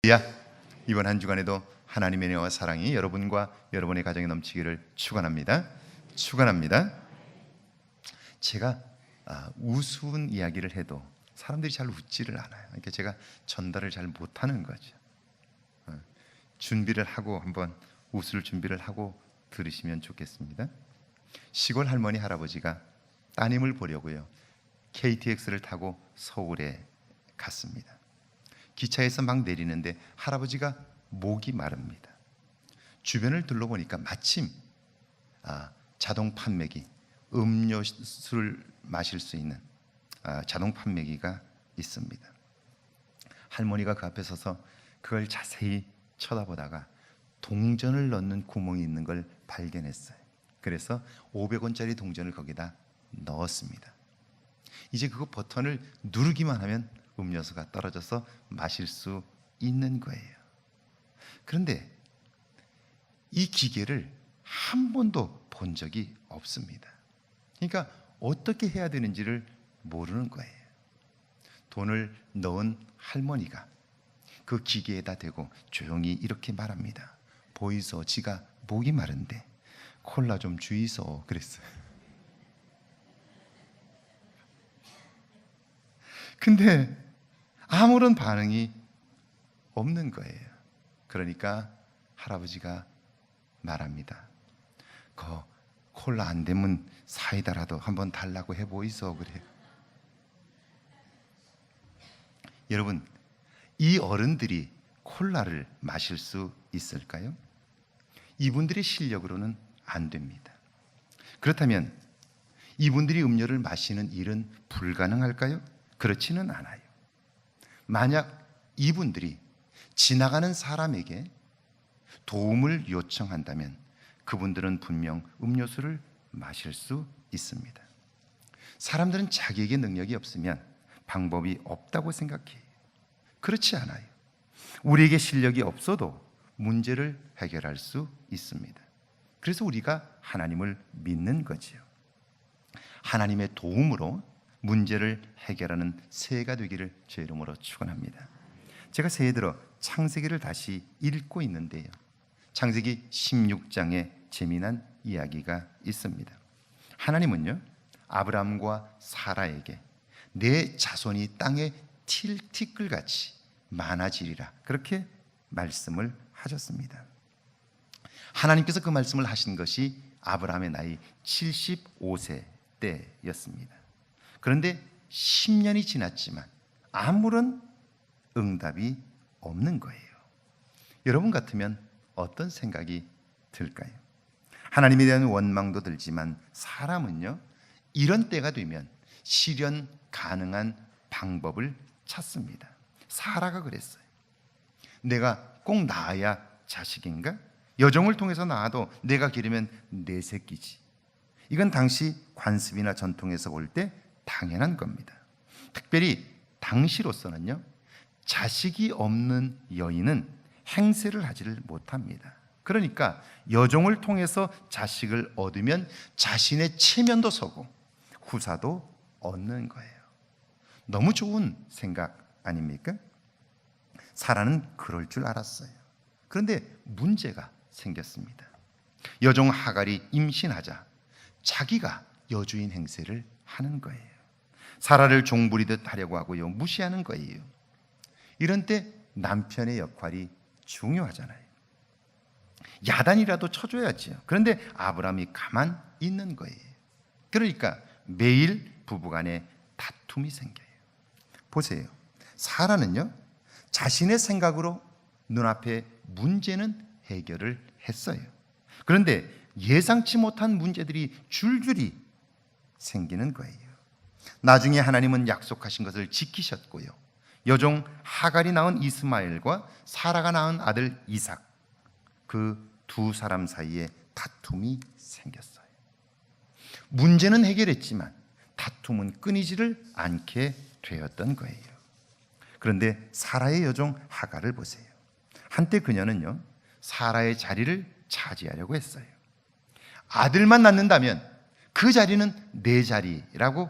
할렐루야. 이번 한 주간에도 하나님의 은혜와 사랑이 여러분과 여러분의 가정에 넘치기를 축원합니다. 제가 우스운 이야기를 해도 사람들이 잘 웃지를 않아요. 그러니까 제가 전달을 잘 못하는 거죠. 준비를 하고 한번 웃을 준비를 하고 들으시면 좋겠습니다. 시골 할머니 할아버지가 따님을 보려고요, KTX를 타고 서울에 갔습니다. 기차에서 막 내리는데 할아버지가 목이 마릅니다. 주변을 둘러보니까 마침 자동 판매기, 음료수를 마실 수 있는 자동 판매기가 있습니다. 할머니가 그 앞에 서서 그걸 자세히 쳐다보다가 동전을 넣는 구멍이 있는 걸 발견했어요. 그래서 500원짜리 동전을 거기다 넣었습니다. 이제 그거 버튼을 누르기만 하면 음료수가 떨어져서 마실 수 있는 거예요. 그런데 이 기계를 한 번도 본 적이 없습니다. 그러니까 어떻게 해야 되는지를 모르는 거예요. 돈을 넣은 할머니가 그 기계에다 대고 조용히 이렇게 말합니다. 보이소, 지가 목이 마른데 콜라 좀 주이소 그랬어요. 근데 아무런 반응이 없는 거예요. 그러니까 할아버지가 말합니다. 콜라 안 되면 사이다라도 한번 달라고 해보이소 그래요. 여러분, 이 어른들이 콜라를 마실 수 있을까요? 이분들의 실력으로는 안 됩니다. 그렇다면 이분들이 음료를 마시는 일은 불가능할까요? 그렇지는 않아요. 만약 이분들이 지나가는 사람에게 도움을 요청한다면 그분들은 분명 음료수를 마실 수 있습니다. 사람들은 자기에게 능력이 없으면 방법이 없다고 생각해요. 그렇지 않아요. 우리에게 실력이 없어도 문제를 해결할 수 있습니다. 그래서 우리가 하나님을 믿는 거지요. 하나님의 도움으로 문제를 해결하는 새해가 되기를 제 이름으로 축원합니다. 제가 새해 들어 창세기를 다시 읽고 있는데요, 창세기 16장에 재미난 이야기가 있습니다. 하나님은요, 아브라함과 사라에게 내 자손이 땅에 티끌같이 많아지리라 그렇게 말씀을 하셨습니다. 하나님께서 그 말씀을 하신 것이 아브라함의 나이 75세 때였습니다. 그런데 10년이 지났지만 아무런 응답이 없는 거예요. 여러분 같으면 어떤 생각이 들까요? 하나님에 대한 원망도 들지만 사람은요, 이런 때가 되면 실현 가능한 방법을 찾습니다. 사라가 그랬어요. 내가 꼭 낳아야 자식인가? 여종을 통해서 낳아도 내가 기르면 내 새끼지. 이건 당시 관습이나 전통에서 볼 때 당연한 겁니다. 특별히 당시로서는요, 자식이 없는 여인은 행세를 하지를 못합니다. 그러니까 여종을 통해서 자식을 얻으면 자신의 체면도 서고 후사도 얻는 거예요. 너무 좋은 생각 아닙니까? 사라는 그럴 줄 알았어요. 그런데 문제가 생겼습니다. 여종 하갈이 임신하자 자기가 여주인 행세를 하는 거예요. 사라를 종부리듯 하려고 하고요, 무시하는 거예요. 이런 때 남편의 역할이 중요하잖아요. 야단이라도 쳐줘야죠. 그런데 아브라함이 가만 있는 거예요. 그러니까 매일 부부간에 다툼이 생겨요. 보세요. 사라는요, 자신의 생각으로 눈앞에 문제는 해결을 했어요. 그런데 예상치 못한 문제들이 줄줄이 생기는 거예요. 나중에 하나님은 약속하신 것을 지키셨고요, 여종 하갈이 낳은 이스마엘과 사라가 낳은 아들 이삭, 그 두 사람 사이에 다툼이 생겼어요. 문제는 해결했지만 다툼은 끊이지를 않게 되었던 거예요. 그런데 사라의 여종 하갈을 보세요. 한때 그녀는요, 사라의 자리를 차지하려고 했어요. 아들만 낳는다면 그 자리는 내 자리라고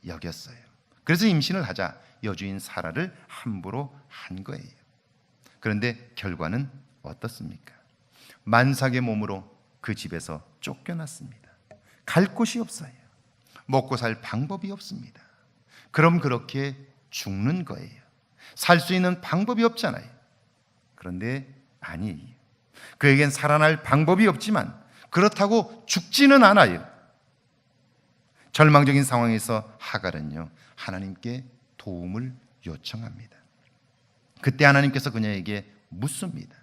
여겼어요. 그래서 임신을 하자 여주인 사라를 함부로 한 거예요. 그런데 결과는 어떻습니까? 만삭의 몸으로 그 집에서 쫓겨났습니다. 갈 곳이 없어요. 먹고 살 방법이 없습니다. 그럼 그렇게 죽는 거예요. 살 수 있는 방법이 없잖아요. 그런데 아니에요. 그에겐 살아날 방법이 없지만 그렇다고 죽지는 않아요. 절망적인 상황에서 하갈은요, 하나님께 도움을 요청합니다. 그때 하나님께서 그녀에게 묻습니다.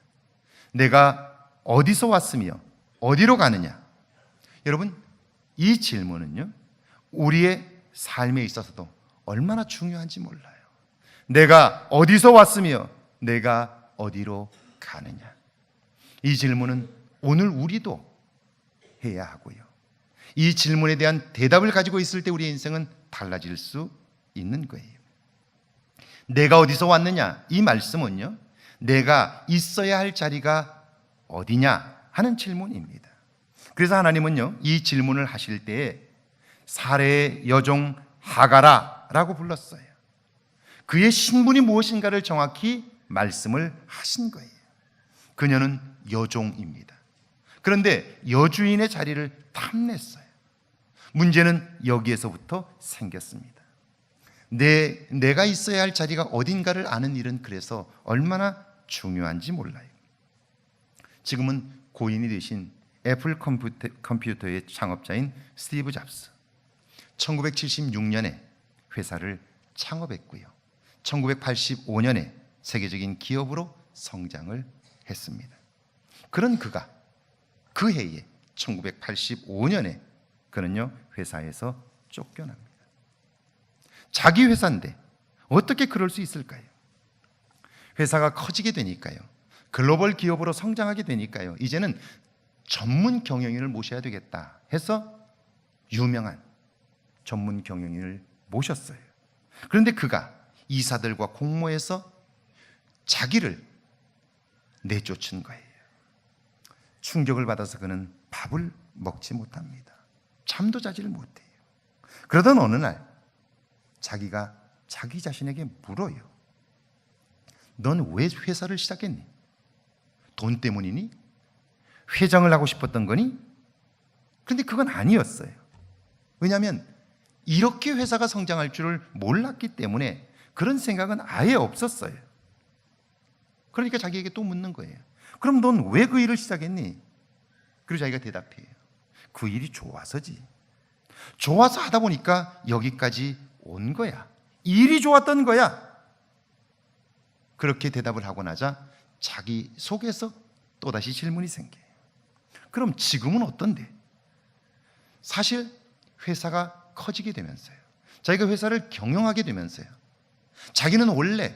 내가 어디서 왔으며 어디로 가느냐? 여러분, 이 질문은요, 우리의 삶에 있어서도 얼마나 중요한지 몰라요. 내가 어디서 왔으며 내가 어디로 가느냐? 이 질문은 오늘 우리도 해야 하고요. 이 질문에 대한 대답을 가지고 있을 때 우리의 인생은 달라질 수 있는 거예요. 내가 어디서 왔느냐? 이 말씀은요, 내가 있어야 할 자리가 어디냐 하는 질문입니다. 그래서 하나님은요, 이 질문을 하실 때에 사레의 여종 하갈아라고 불렀어요. 그의 신분이 무엇인가를 정확히 말씀을 하신 거예요. 그녀는 여종입니다. 그런데 여주인의 자리를 탐냈어요. 문제는 여기에서부터 생겼습니다. 내가 있어야 할 자리가 어딘가를 아는 일은 그래서 얼마나 중요한지 몰라요. 지금은 고인이 되신 애플 컴퓨터의 창업자인 스티브 잡스, 1976년에 회사를 창업했고요. 1985년에 세계적인 기업으로 성장을 했습니다. 그런 그가 그 해에 1985년에 그는요, 회사에서 쫓겨납니다. 자기 회사인데 어떻게 그럴 수 있을까요? 회사가 커지게 되니까요, 글로벌 기업으로 성장하게 되니까요, 이제는 전문 경영인을 모셔야 되겠다 해서 유명한 전문 경영인을 모셨어요. 그런데 그가 이사들과 공모해서 자기를 내쫓은 거예요. 충격을 받아서 그는 밥을 먹지 못합니다. 잠도 자지를 못해요. 그러던 어느 날 자기가 자기 자신에게 물어요. 넌 왜 회사를 시작했니? 돈 때문이니? 회장을 하고 싶었던 거니? 그런데 그건 아니었어요. 왜냐하면 이렇게 회사가 성장할 줄을 몰랐기 때문에 그런 생각은 아예 없었어요. 그러니까 자기에게 또 묻는 거예요. 그럼 넌 왜 그 일을 시작했니? 그리고 자기가 대답해요. 그 일이 좋아서지. 좋아서 하다 보니까 여기까지 온 거야. 일이 좋았던 거야. 그렇게 대답을 하고 나자 자기 속에서 또다시 질문이 생겨요. 그럼 지금은 어떤데? 사실 회사가 커지게 되면서요, 자기가 회사를 경영하게 되면서요, 자기는 원래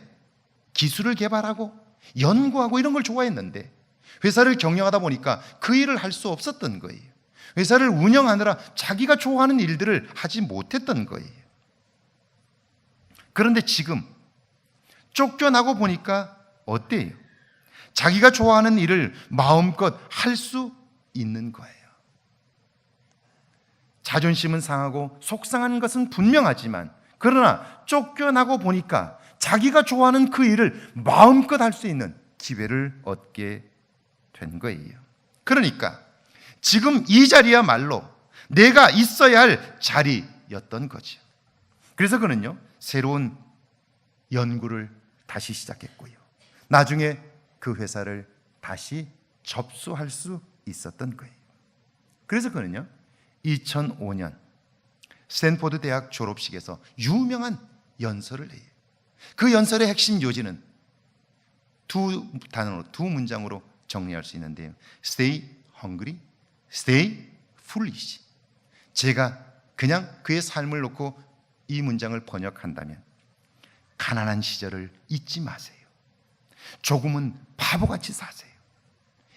기술을 개발하고 연구하고 이런 걸 좋아했는데 회사를 경영하다 보니까 그 일을 할 수 없었던 거예요. 회사를 운영하느라 자기가 좋아하는 일들을 하지 못했던 거예요. 그런데 지금 쫓겨나고 보니까 어때요? 자기가 좋아하는 일을 마음껏 할 수 있는 거예요. 자존심은 상하고 속상한 것은 분명하지만, 그러나 쫓겨나고 보니까 자기가 좋아하는 그 일을 마음껏 할 수 있는 기회를 얻게 된 거예요. 그러니까 지금 이 자리야말로 내가 있어야 할 자리였던 거죠. 그래서 그는요, 새로운 연구를 다시 시작했고요, 나중에 그 회사를 다시 접수할 수 있었던 거예요. 그래서 그는요, 2005년 스탠포드 대학 졸업식에서 유명한 연설을 해요. 그 연설의 핵심 요지는 두 단어로, 두 문장으로 정리할 수 있는데요, Stay hungry, stay foolish. 제가 그냥 그의 삶을 놓고 이 문장을 번역한다면, 가난한 시절을 잊지 마세요. 조금은 바보같이 사세요.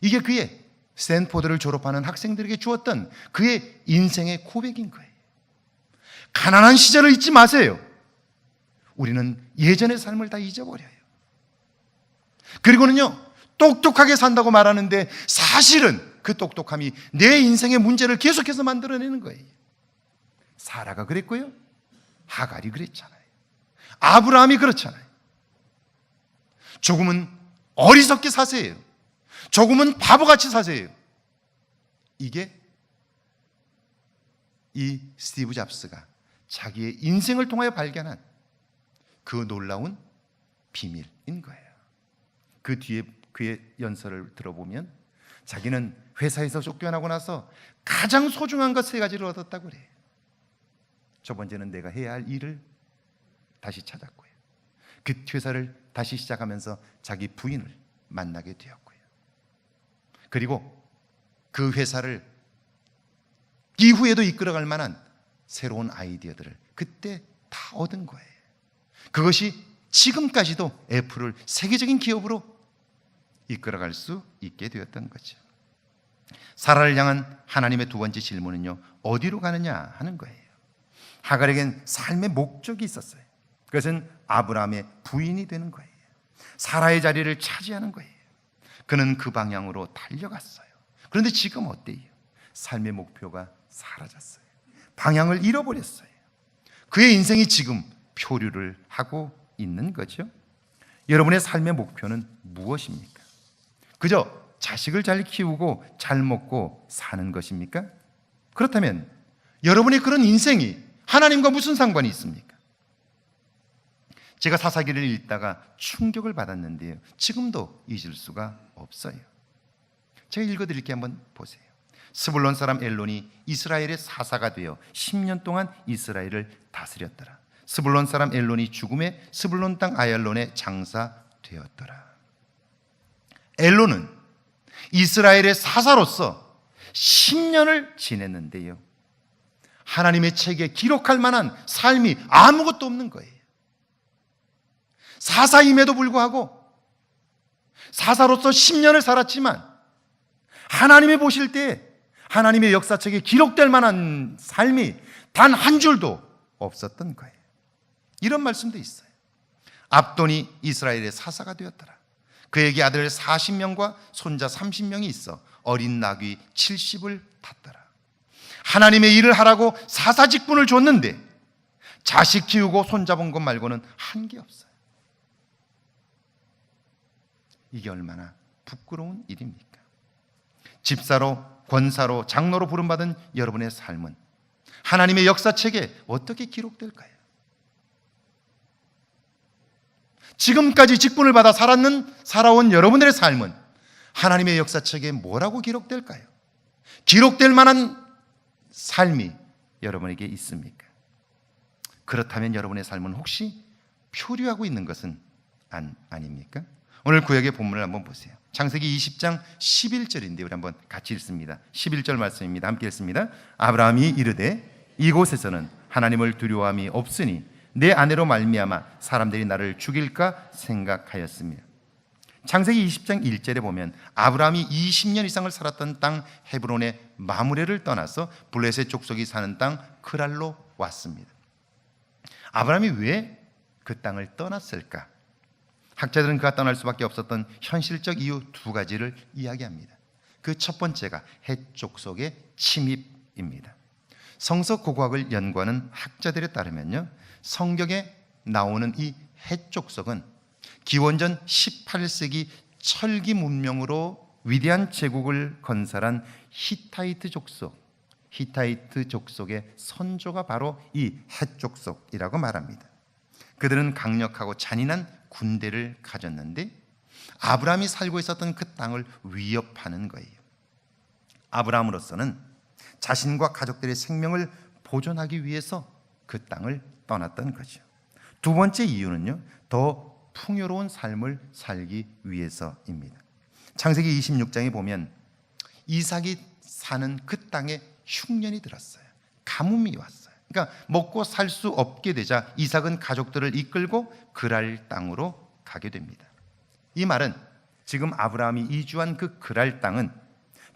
이게 그의 스탠포드를 졸업하는 학생들에게 주었던 그의 인생의 고백인 거예요. 가난한 시절을 잊지 마세요. 우리는 예전의 삶을 다 잊어버려요. 그리고는요, 똑똑하게 산다고 말하는데 사실은 그 똑똑함이 내 인생의 문제를 계속해서 만들어내는 거예요. 사라가 그랬고요, 하갈이 그랬잖아요. 아브라함이 그렇잖아요. 조금은 어리석게 사세요. 조금은 바보같이 사세요. 이게 이 스티브 잡스가 자기의 인생을 통하여 발견한 그 놀라운 비밀인 거예요. 그 뒤에 그의 연설을 들어보면 자기는 회사에서 쫓겨나고 나서 가장 소중한 것 3가지를 얻었다고 그래요. 첫 번째는 내가 해야 할 일을 다시 찾았고요. 그 회사를 다시 시작하면서 자기 부인을 만나게 되었고요. 그리고 그 회사를 이후에도 이끌어갈 만한 새로운 아이디어들을 그때 다 얻은 거예요. 그것이 지금까지도 애플을 세계적인 기업으로 이끌어갈 수 있게 되었던 거죠. 사라를 향한 하나님의 2번째 질문은요, 어디로 가느냐 하는 거예요. 하갈에겐 삶의 목적이 있었어요. 그것은 아브라함의 부인이 되는 거예요. 사라의 자리를 차지하는 거예요. 그는 그 방향으로 달려갔어요. 그런데 지금 어때요? 삶의 목표가 사라졌어요. 방향을 잃어버렸어요. 그의 인생이 지금 표류를 하고 있는 거죠. 여러분의 삶의 목표는 무엇입니까? 그저 자식을 잘 키우고 잘 먹고 사는 것입니까? 그렇다면 여러분의 그런 인생이 하나님과 무슨 상관이 있습니까? 제가 사사기를 읽다가 충격을 받았는데요, 지금도 잊을 수가 없어요. 제가 읽어드릴게요. 한번 보세요. 스불론 사람 엘론이 이스라엘의 사사가 되어 10년 동안 이스라엘을 다스렸더라. 스불론 사람 엘론이 죽음에 스불론 땅 아얄론에 장사되었더라. 엘론은 이스라엘의 사사로서 10년을 지냈는데요, 하나님의 책에 기록할 만한 삶이 아무것도 없는 거예요. 사사임에도 불구하고 사사로서 10년을 살았지만 하나님이 보실 때 하나님의 역사책에 기록될 만한 삶이 단 한 줄도 없었던 거예요. 이런 말씀도 있어요. 압돈이 이스라엘의 사사가 되었더라. 그에게 아들 40명과 손자 30명이 있어 어린 나귀 70을 탔더라. 하나님의 일을 하라고 사사 직분을 줬는데 자식 키우고 손자 본 것 말고는 한 게 없어요. 이게 얼마나 부끄러운 일입니까? 집사로, 권사로, 장로로 부름받은 여러분의 삶은 하나님의 역사책에 어떻게 기록될까요? 지금까지 직분을 받아 살아온 여러분들의 삶은 하나님의 역사책에 뭐라고 기록될까요? 기록될 만한 삶이 여러분에게 있습니까? 그렇다면 여러분의 삶은 혹시 표류하고 있는 것은 아닙니까? 오늘 구약의 본문을 한번 보세요. 창세기 20장 11절인데 우리 한번 같이 읽습니다. 11절 말씀입니다. 함께 읽습니다. 아브라함이 이르되 이곳에서는 하나님을 두려워함이 없으니 내 아내로 말미암아 사람들이 나를 죽일까 생각하였으며. 창세기 20장 1절에 보면 아브라함이 20년 이상을 살았던 땅 헤브론의 마므레를 떠나서 블레셋 족속이 사는 땅 크랄로 왔습니다. 아브라함이 왜 그 땅을 떠났을까? 학자들은 그가 떠날 수밖에 없었던 현실적 이유 2가지를 이야기합니다. 그 첫 번째가 헷족속의 침입입니다. 성서 고고학을 연구하는 학자들에 따르면요, 성경에 나오는 이 헷족속은 기원전 18세기 철기 문명으로 위대한 제국을 건설한 히타이트 족속의 선조가 바로 이 헷족속이라고 말합니다. 그들은 강력하고 잔인한 군대를 가졌는데 아브라함이 살고 있었던 그 땅을 위협하는 거예요. 아브라함으로서는 자신과 가족들의 생명을 보존하기 위해서 그 땅을 떠났던 거죠. 2번째 이유는요, 더 풍요로운 삶을 살기 위해서입니다. 창세기 26장에 보면 이삭이 사는 그 땅에 흉년이 들었어요. 가뭄이 왔어요. 그러니까 먹고 살 수 없게 되자 이삭은 가족들을 이끌고 그랄 땅으로 가게 됩니다. 이 말은 지금 아브라함이 이주한 그 그랄 땅은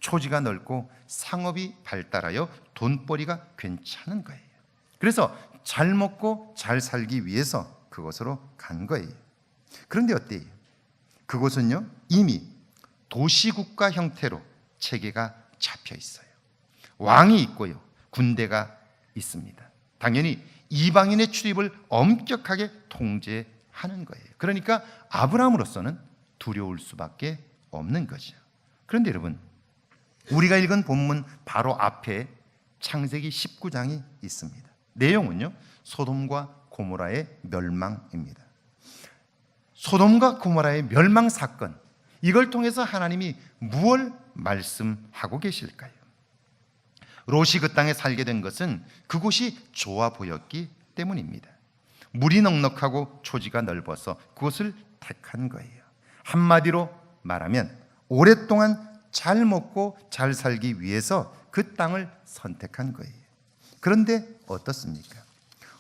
초지가 넓고 상업이 발달하여 돈벌이가 괜찮은 거예요. 그래서 잘 먹고 잘 살기 위해서 그곳으로 간 거예요. 그런데 어때요? 그곳은요, 이미 도시국가 형태로 체계가 잡혀 있어요. 왕이 있고요, 군대가 있습니다. 당연히 이방인의 출입을 엄격하게 통제하는 거예요. 그러니까 아브라함으로서는 두려울 수밖에 없는 거죠. 그런데 여러분, 우리가 읽은 본문 바로 앞에 창세기 19장이 있습니다. 내용은요, 소돔과 고모라의 멸망입니다. 소돔과 고모라의 멸망 사건, 이걸 통해서 하나님이 무엇을 말씀하고 계실까요? 롯이 그 땅에 살게 된 것은 그곳이 좋아 보였기 때문입니다. 물이 넉넉하고 초지가 넓어서 그곳을 택한 거예요. 한마디로 말하면 오랫동안 잘 먹고 잘 살기 위해서 그 땅을 선택한 거예요. 그런데 어떻습니까?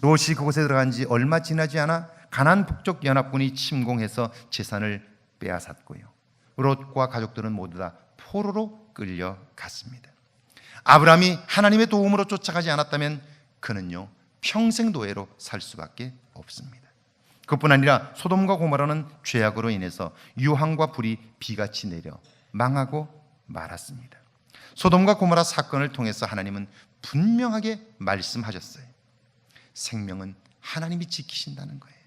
롯이 그곳에 들어간 지 얼마 지나지 않아 가나안 북쪽 연합군이 침공해서 재산을 빼앗았고요. 롯과 가족들은 모두 다 포로로 끌려갔습니다. 아브라함이 하나님의 도움으로 쫓아가지 않았다면 그는요, 평생 노예로 살 수밖에 없습니다. 그뿐 아니라 소돔과 고모라는 죄악으로 인해서 유황과 불이 비같이 내려 망하고 말았습니다. 소돔과 고모라 사건을 통해서 하나님은 분명하게 말씀하셨어요. 생명은 하나님이 지키신다는 거예요.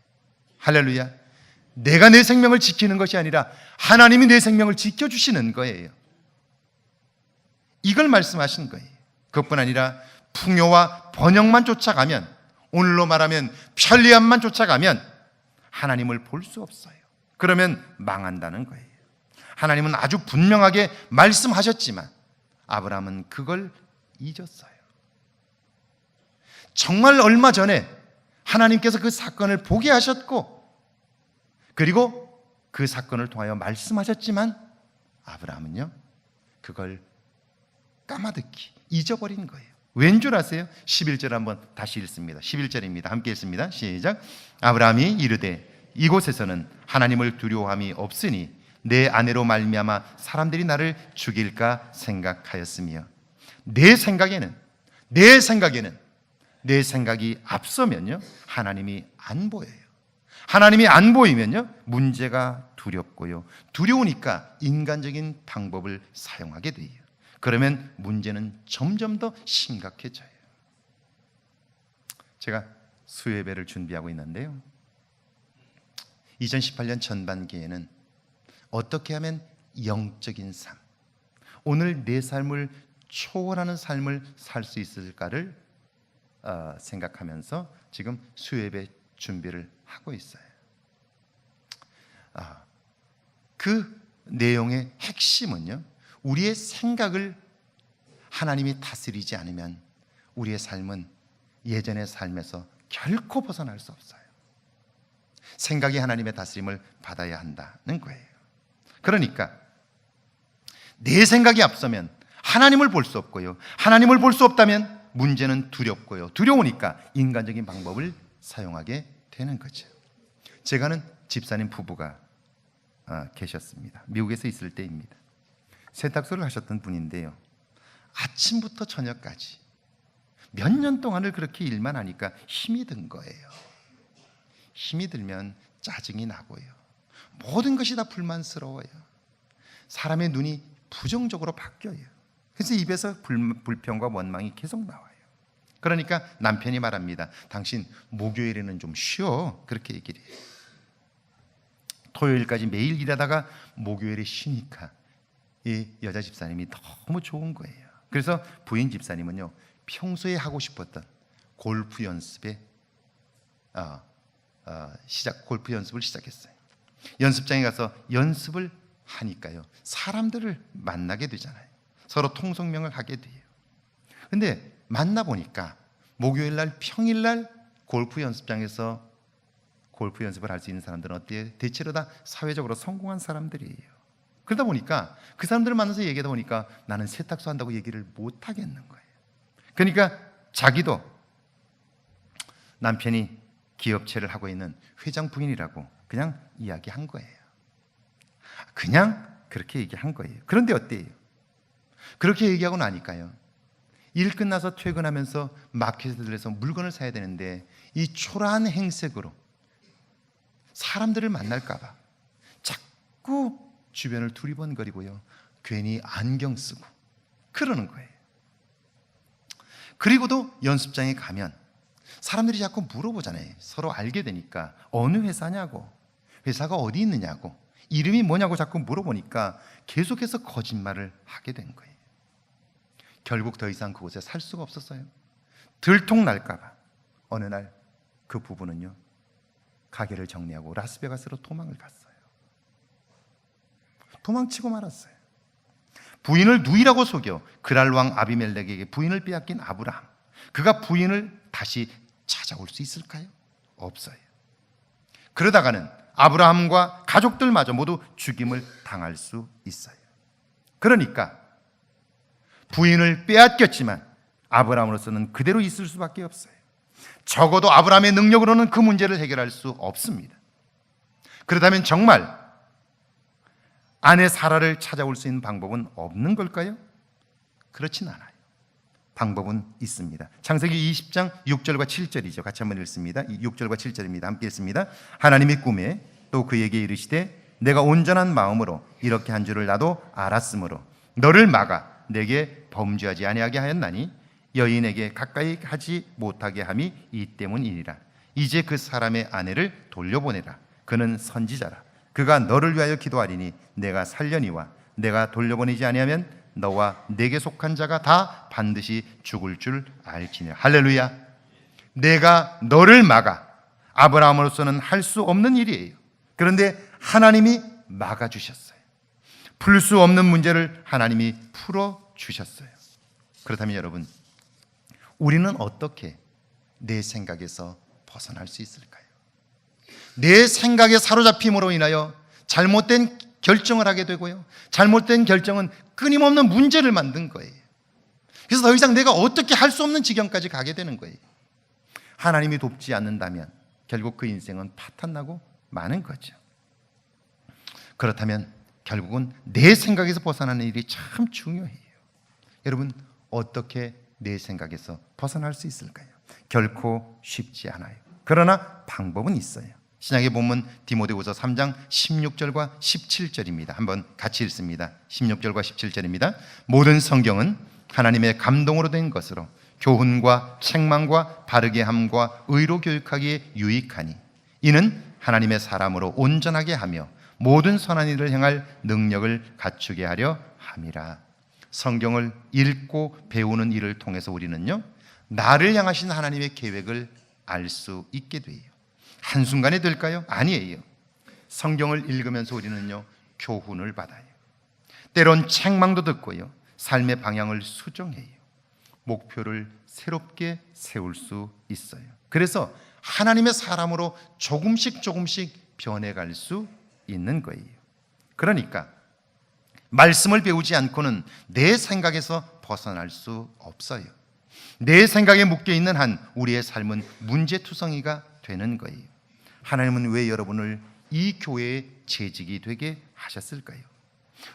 할렐루야. 내가 내 생명을 지키는 것이 아니라 하나님이 내 생명을 지켜주시는 거예요. 이걸 말씀하신 거예요. 그것뿐 아니라 풍요와 번영만 쫓아가면, 오늘로 말하면 편리함만 쫓아가면 하나님을 볼 수 없어요. 그러면 망한다는 거예요. 하나님은 아주 분명하게 말씀하셨지만 아브라함은 그걸 잊었어요. 정말 얼마 전에 하나님께서 그 사건을 보게 하셨고, 그리고 그 사건을 통하여 말씀하셨지만 아브라함은요, 그걸 까마득히 잊어버린 거예요. 왠 줄 아세요? 11절 한번 다시 읽습니다. 11절입니다. 함께 읽습니다. 시작. 아브라함이 이르되 이곳에서는 하나님을 두려워함이 없으니 내 아내로 말미암아 사람들이 나를 죽일까 생각하였으며, 내 생각이 앞서면요, 하나님이 안 보여요. 하나님이 안 보이면요, 문제가 두렵고요, 두려우니까 인간적인 방법을 사용하게 돼요. 그러면 문제는 점점 더 심각해져요. 제가 수요예배를 준비하고 있는데요, 2018년 전반기에는 어떻게 하면 영적인 삶, 오늘 내 삶을 초월하는 삶을 살 수 있을까를 생각하면서 지금 수요예배 준비를 하고 있어요. 그 내용의 핵심은요, 우리의 생각을 하나님이 다스리지 않으면 우리의 삶은 예전의 삶에서 결코 벗어날 수 없어요. 생각이 하나님의 다스림을 받아야 한다는 거예요. 그러니까 내 생각이 앞서면 하나님을 볼 수 없고요, 하나님을 볼 수 없다면 문제는 두렵고요, 두려우니까 인간적인 방법을 사용하게 되는 거죠. 제가 아는 집사님 부부가 계셨습니다. 미국에서 있을 때입니다. 세탁소를 하셨던 분인데요, 아침부터 저녁까지 몇 년 동안을 그렇게 일만 하니까 힘이 든 거예요. 힘이 들면 짜증이 나고요, 모든 것이 다 불만스러워요. 사람의 눈이 부정적으로 바뀌어요. 그래서 입에서 불평과 원망이 계속 나와요. 그러니까 남편이 말합니다. 당신 목요일에는 좀 쉬어, 그렇게 얘기를 해요. 토요일까지 매일 일하다가 목요일에 쉬니까 이 여자 집사님이 너무 좋은 거예요. 그래서 부인 집사님은요, 평소에 하고 싶었던 골프 연습에 골프 연습을 시작했어요. 연습장에 가서 연습을 하니까요, 사람들을 만나게 되잖아요. 서로 통성명을 하게 돼요. 근데 만나보니까 목요일날, 평일날 골프 연습장에서 골프 연습을 할 수 있는 사람들은 어때요? 대체로 다 사회적으로 성공한 사람들이에요. 그러다 보니까 그 사람들을 만나서 얘기하다 보니까 나는 세탁소 한다고 얘기를 못 하겠는 거예요. 그러니까 자기도 남편이 기업체를 하고 있는 회장 부인이라고 그냥 이야기한 거예요. 그냥 그렇게 얘기한 거예요. 그런데 어때요? 그렇게 얘기하고 나니까요, 일 끝나서 퇴근하면서 마켓에 들려서 물건을 사야 되는데 이 초라한 행색으로 사람들을 만날까 봐 자꾸 주변을 두리번거리고요, 괜히 안경 쓰고 그러는 거예요. 그리고도 연습장에 가면 사람들이 자꾸 물어보잖아요. 서로 알게 되니까 어느 회사냐고, 회사가 어디 있느냐고, 이름이 뭐냐고 자꾸 물어보니까 계속해서 거짓말을 하게 된 거예요. 결국 더 이상 그곳에 살 수가 없었어요. 들통날까 봐 어느 날 그 부부는요, 가게를 정리하고 라스베가스로 도망을 갔어요. 도망치고 말았어요. 부인을 누이라고 속여 그랄 왕 아비멜렉에게 부인을 빼앗긴 아브라함, 그가 부인을 다시 찾아올 수 있을까요? 없어요. 그러다가는 아브라함과 가족들마저 모두 죽임을 당할 수 있어요. 그러니까 부인을 빼앗겼지만 아브라함으로서는 그대로 있을 수밖에 없어요. 적어도 아브라함의 능력으로는 그 문제를 해결할 수 없습니다. 그렇다면 정말 아내 사라를 찾아올 수 있는 방법은 없는 걸까요? 그렇진 않아요. 방법은 있습니다. 창세기 20장 6절과 7절이죠. 같이 한번 읽습니다. 6절과 7절입니다. 함께 읽습니다. 하나님이 꿈에 또 그에게 이르시되 내가 온전한 마음으로 이렇게 한 줄을 나도 알았으므로 너를 막아 내게 범죄하지 아니하게 하였나니 여인에게 가까이 하지 못하게 함이 이 때문이니라. 이제 그 사람의 아내를 돌려보내라. 그는 선지자라. 그가 너를 위하여 기도하리니 내가 살려니와 내가 돌려보내지 아니하면 너와 내게 속한 자가 다 반드시 죽을 줄 알지니라. 할렐루야. 내가 너를 막아. 아브라함으로서는 할 수 없는 일이에요. 그런데 하나님이 막아주셨어요. 풀 수 없는 문제를 하나님이 풀어주셨어요. 그렇다면 여러분, 우리는 어떻게 내 생각에서 벗어날 수 있을까요? 내 생각에 사로잡힘으로 인하여 잘못된 결정을 하게 되고요, 잘못된 결정은 끊임없는 문제를 만든 거예요. 그래서 더 이상 내가 어떻게 할 수 없는 지경까지 가게 되는 거예요. 하나님이 돕지 않는다면 결국 그 인생은 파탄나고 마는 거죠. 그렇다면 결국은 내 생각에서 벗어나는 일이 참 중요해요. 여러분, 어떻게 내 생각에서 벗어날 수 있을까요? 결코 쉽지 않아요. 그러나 방법은 있어요. 신약의 본문 디모데후서 3장 16절과 17절입니다. 한번 같이 읽습니다. 16절과 17절입니다. 모든 성경은 하나님의 감동으로 된 것으로 교훈과 책망과 바르게 함과 의로 교육하기에 유익하니 이는 하나님의 사람으로 온전하게 하며 모든 선한 일을 행할 능력을 갖추게 하려 함이라. 성경을 읽고 배우는 일을 통해서 우리는요, 나를 향하신 하나님의 계획을 알 수 있게 돼요. 한순간에 될까요? 아니에요. 성경을 읽으면서 우리는요, 교훈을 받아요. 때론 책망도 듣고요, 삶의 방향을 수정해요. 목표를 새롭게 세울 수 있어요. 그래서 하나님의 사람으로 조금씩 변해갈 수 있는 거예요. 그러니까 말씀을 배우지 않고는 내 생각에서 벗어날 수 없어요. 내 생각에 묶여있는 한 우리의 삶은 문제투성이가 되는 거예요. 하나님은 왜 여러분을 이 교회의 재직이 되게 하셨을까요?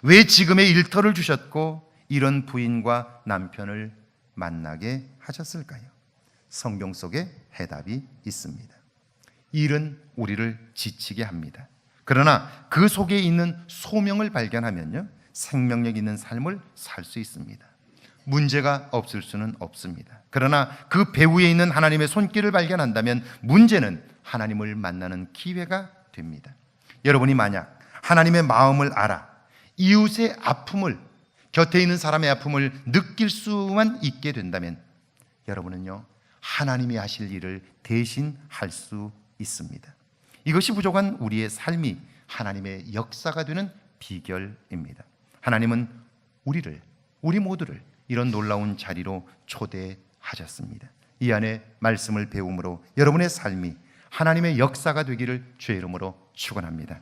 왜 지금의 일터를 주셨고 이런 부인과 남편을 만나게 하셨을까요? 성경 속에 해답이 있습니다. 일은 우리를 지치게 합니다. 그러나 그 속에 있는 소명을 발견하면요, 생명력 있는 삶을 살 수 있습니다. 문제가 없을 수는 없습니다. 그러나 그 배후에 있는 하나님의 손길을 발견한다면 문제는 하나님을 만나는 기회가 됩니다. 여러분이 만약 하나님의 마음을 알아 이웃의 아픔을, 곁에 있는 사람의 아픔을 느낄 수만 있게 된다면 여러분은요, 하나님이 하실 일을 대신 할 수 있습니다. 이것이 부족한 우리의 삶이 하나님의 역사가 되는 비결입니다. 하나님은 우리 모두를 이런 놀라운 자리로 초대하셨습니다. 이 안에 말씀을 배움으로 여러분의 삶이 하나님의 역사가 되기를 주의 이름으로 축원합니다.